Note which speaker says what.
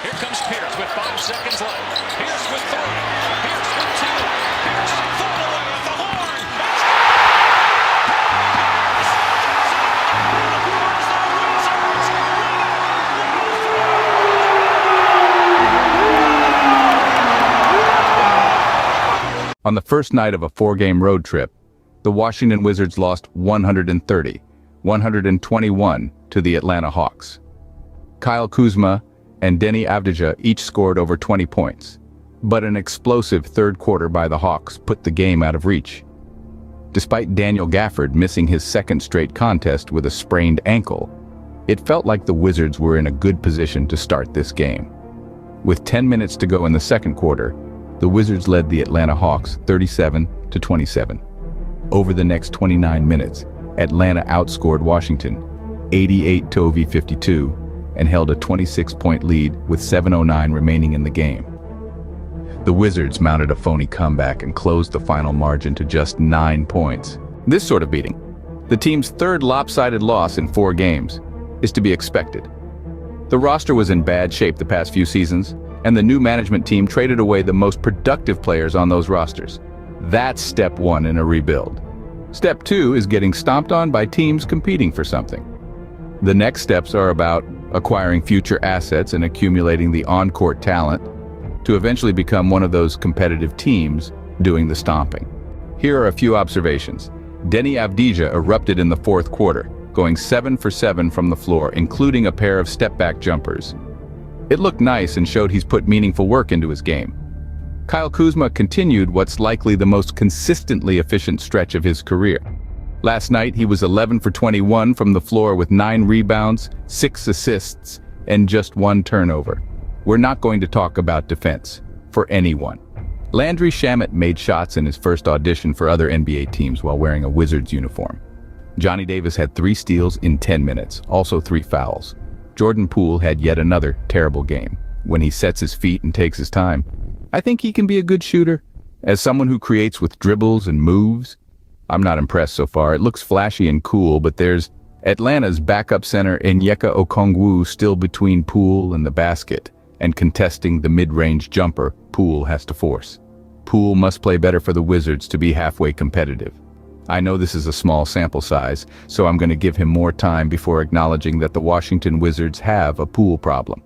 Speaker 1: Here comes Pierce with 5 seconds left. Pierce with 3. Pierce with 2. Pierce thrown away at the horn.
Speaker 2: On the first night of a 4-game road trip, the Washington Wizards lost 130-121 to the Atlanta Hawks. Kyle Kuzma and Deni Avdija each scored over 20 points, but an explosive third quarter by the Hawks put the game out of reach. Despite Daniel Gafford missing his second straight contest with a sprained ankle, it felt like the Wizards were in a good position to start this game. With 10 minutes to go in the second quarter, the Wizards led the Atlanta Hawks 37-27. Over the next 29 minutes, Atlanta outscored Washington 88-52 and held a 26-point lead with 7:09 remaining in the game. The Wizards mounted a phony comeback and closed the final margin to just 9 points. This sort of beating, the team's third lopsided loss in 4 games, is to be expected. The roster was in bad shape the past few seasons, and the new management team traded away the most productive players on those rosters. That's step 1 in a rebuild. Step 2 is getting stomped on by teams competing for something. The next steps are about acquiring future assets and accumulating the on-court talent to eventually become one of those competitive teams doing the stomping. Here are a few observations. Deni Avdija erupted in the fourth quarter, going 7 for 7 from the floor, including a pair of step-back jumpers. It looked nice and showed he's put meaningful work into his game. Kyle Kuzma continued what's likely the most consistently efficient stretch of his career. Last night, he was 11 for 21 from the floor with 9 rebounds, 6 assists, and just 1 turnover. We're not going to talk about defense for anyone. Landry Shamet made shots in his first audition for other NBA teams while wearing a Wizards uniform. Johnny Davis had 3 steals in 10 minutes, also 3 fouls. Jordan Poole had yet another terrible game. When he sets his feet and takes his time, I think he can be a good shooter. As someone who creates with dribbles and moves, I'm not impressed so far. It looks flashy and cool, but there's Atlanta's backup center Onyeka Okongwu still between Poole and the basket and contesting the mid-range jumper Poole has to force. Poole must play better for the Wizards to be halfway competitive. I know this is a small sample size, so I'm going to give him more time before acknowledging that the Washington Wizards have a Poole problem.